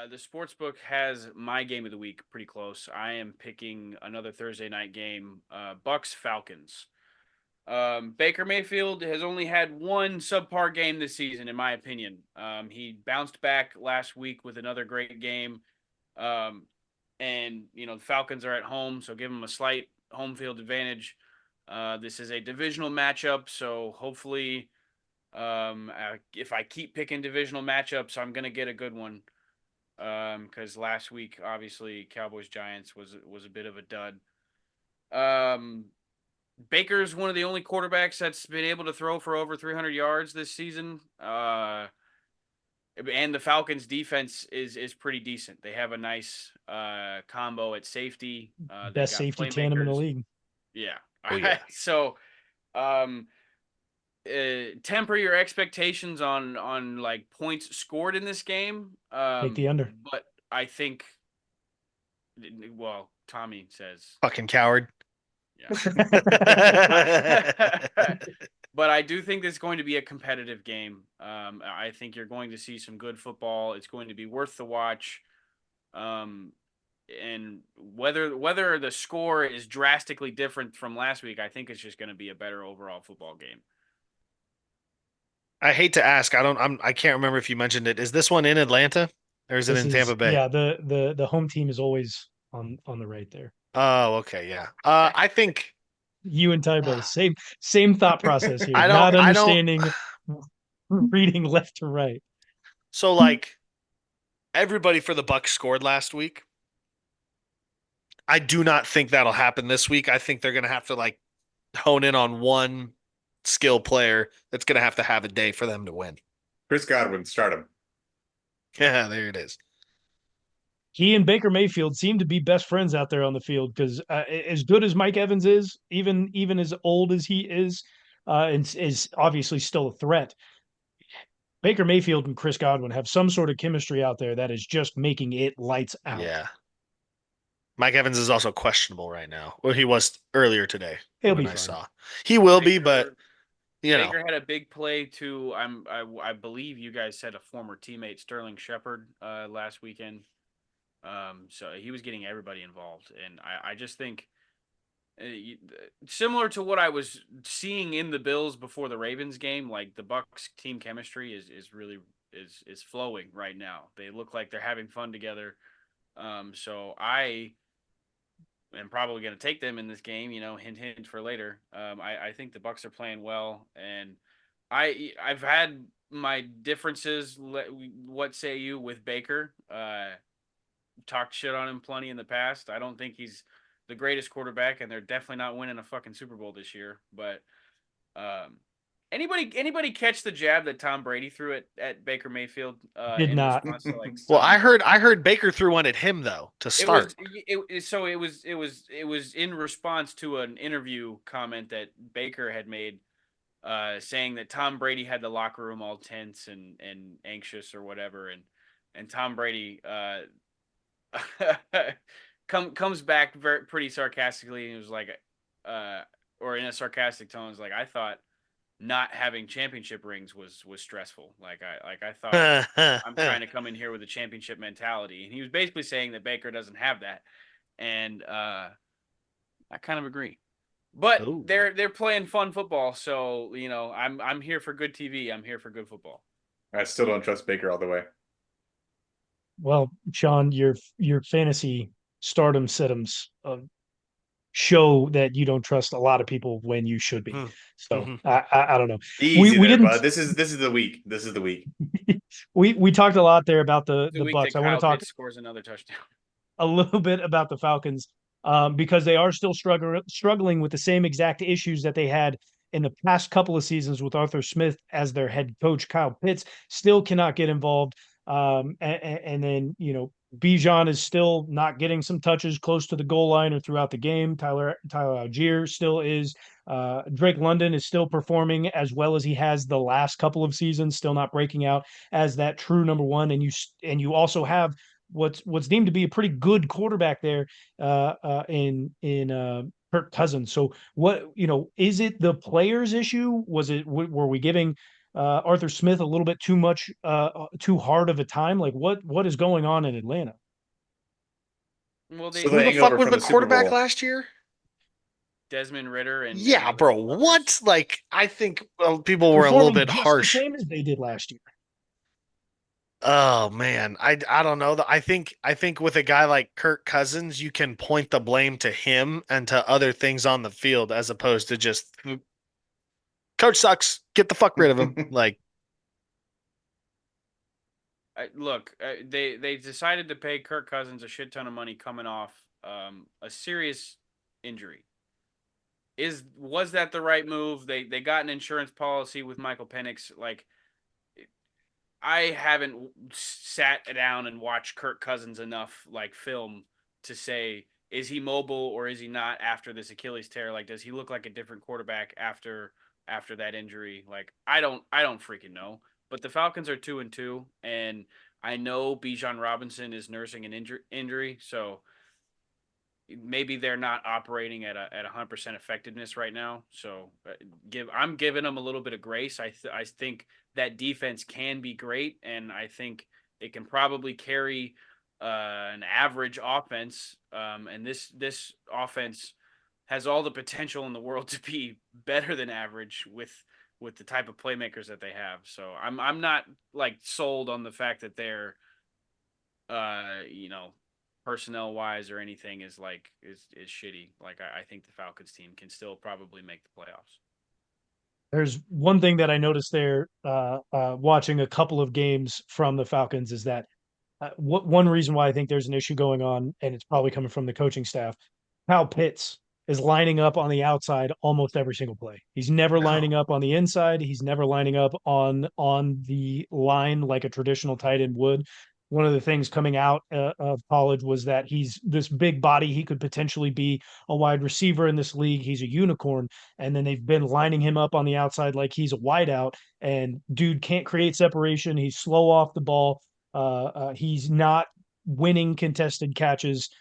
The sports book has my game of the week pretty close. I am picking another Thursday night game, Bucks Falcons. Baker Mayfield has only had one subpar game this season, in my opinion. He bounced back last week with another great game. Um, and, the Falcons are at home, so give them a slight home field advantage. This is a divisional matchup, so hopefully, if I keep picking divisional matchups, I'm going to get a good one. Because last week, obviously, Cowboys Giants was a bit of a dud. Um, Baker's one of the only quarterbacks that's been able to throw for over 300 yards this season. And the Falcons defense is pretty decent. They have a nice combo at safety. They Best got safety tandem in the playmakers. league. Yeah. Oh yeah. So, um, temper your expectations on like points scored in this game. Take the under. But I think, well, Tommy says, Fucking coward. yeah. But I do think it's going to be a competitive game. I think you're going to see some good football. It's going to be worth the watch. And whether the score is drastically different from last week, I think it's just going to be a better overall football game. I hate to ask. I can't remember if you mentioned it. Is this one in Atlanta or is it This in is Tampa Bay? yeah, the home team is always on the right there. Oh, okay, yeah. I think You and Tybo, same thought process here. I Not don't understanding reading left to right. so like everybody for the Bucks scored last week. I do not think that'll happen this week. I think they're going to have to like hone in on one skill player that's going to have a day for them to win. Chris Godwin, start him. Yeah, there it is. He and Baker Mayfield seem to be best friends out there on the field because as good as Mike Evans is, even as old as he and is obviously still a threat. Baker Mayfield and Chris Godwin have some sort of chemistry out there that is just making it lights out. Yeah. Mike Evans is also questionable right now. Well, he was earlier today. He'll be I fine. saw. He will be, Baker- but Baker had a big play to I believe you guys said a former teammate, Sterling Shepard, last weekend. So he was getting everybody involved, and I just think similar to what I was seeing in the Bills before the Ravens game, like the Bucks team chemistry is really is flowing right now. They look like they're having fun together. So I am probably going to take them in this game. Hint hint for later. I think the Bucks are playing well, and I've had my differences. What say you with Baker? Talked shit on him plenty in the past. I don't think he's the greatest quarterback, and they're definitely not winning a fucking Super Bowl this year. But anybody catch the jab that Tom Brady threw at Baker Mayfield? Did not. To, like, well, I heard Baker threw one at him though to start. It was in response to an interview comment that Baker had made, saying that Tom Brady had the locker room all tense and anxious or whatever, and Tom Brady comes back pretty sarcastically, and he was like, or in a sarcastic tone, was like, I thought not having championship rings was stressful. I thought I'm trying to come in here with a championship mentality, and he was basically saying that Baker doesn't have that, and I kind of agree. But Ooh. they're playing fun football, so I'm here for good TV. I'm here for good football. I still don't trust Baker all the way. Well, Sean, your fantasy stardom setums show that you don't trust a lot of people when you should be. So I don't know. We didn't. Bud. This is the week. This is the week. we talked a lot there about the Bucks. I want to talk scores another touchdown. A little bit about the Falcons because they are still struggling with the same exact issues that they had in the past couple of seasons with Arthur Smith as their head coach. Kyle Pitts still cannot get involved. And then, Bijan is still not getting some touches close to the goal line or throughout the game. Tyler Algier still is. Drake London is still performing as well as he has the last couple of seasons, still not breaking out as that true number one. And you also have what's deemed to be a pretty good quarterback there in Kirk Cousins. So what, is it the players issue? Were we giving Arthur Smith a little bit too much, too hard of a time? Like what is going on in Atlanta? Well, So Who the the fuck hangover was from the the Super quarterback Bowl. last year? Desmond Ritter and Yeah, the bro. Buccaneers. What? Like, I think people were a little Performing bit just the harsh. same as they did last year. Oh man, I don't know. I think with a guy like Kirk Cousins, you can point the blame to him and to other things on the field as opposed to just coach sucks. Get the fuck rid of him. Like, Look, they decided to pay Kirk Cousins a shit ton of money coming off a serious injury. Was that the right move? They got an insurance policy with Michael Penix. Like, I haven't sat down and watched Kirk Cousins enough like film to say, is he mobile or is he not after this Achilles tear? Like, does he look like a different quarterback after that injury? Like, I don't freaking know. But the Falcons are 2-2, and I know Bijan Robinson is nursing an injury, so maybe they're not operating at 100% effectiveness right now. So I'm giving them a little bit of grace. I think that defense can be great, and I think it can probably carry an average offense. And this offense has all the potential in the world to be better than average with the type of playmakers that they have. So I'm not like sold on the fact that they're you know, personnel wise or anything is shitty. Like I think the Falcons team can still probably make the playoffs. There's one thing that I noticed there, watching a couple of games from the Falcons, is that one reason why I think there's an issue going on, and it's probably coming from the coaching staff. Kyle Pitts is lining up on the outside almost every single play. He's never lining up on the inside. He's never lining up on the line like a traditional tight end would. One of the things coming out of college was that he's this big body. He could potentially be a wide receiver in this league. He's a unicorn. And then they've been lining him up on the outside like he's a wideout. And dude can't create separation. He's slow off the ball. He's not winning contested catches.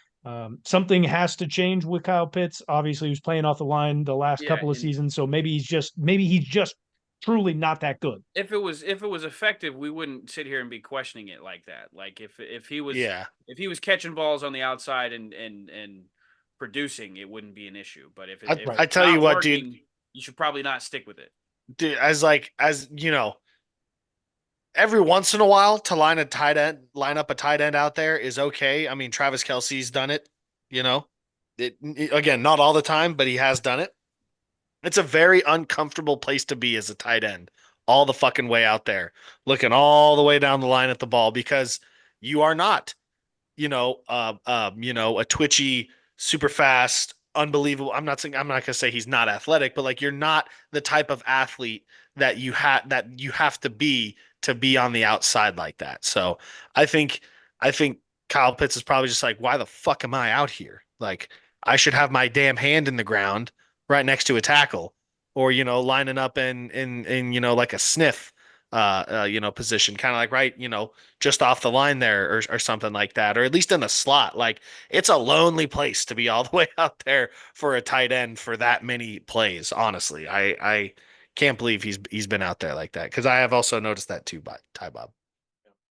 Something has to change with Kyle Pitts. Obviously, he was playing off the line the last Yeah, couple of seasons, so maybe he's just truly not that good. if it was effective, we wouldn't sit here and be questioning it like that. Like yeah. if he was catching balls on the outside and producing, it wouldn't be an issue. But if I it's tell you not what, dude, working, you should probably not stick with it. as you know, every once in a while to line up a tight end out there is okay. I mean, Travis Kelsey's done it, you know. Again, not all the time, but he has done it. It's a very uncomfortable place to be as a tight end, all the fucking way out there, looking all the way down the line at the ball because you are not, a twitchy, super fast, unbelievable. I'm not gonna say he's not athletic, but like you're not the type of athlete that you have to be on the outside like that. So I think Kyle Pitts is probably just like, why the fuck am I out here? Like I should have my damn hand in the ground right next to a tackle, or lining up in like a sniff position, kind of like right, just off the line there or something like that, or at least in the slot. Like it's a lonely place to be all the way out there for a tight end for that many plays. Honestly, I can't believe he's been out there like that because I have also noticed that too, by Ty Bob.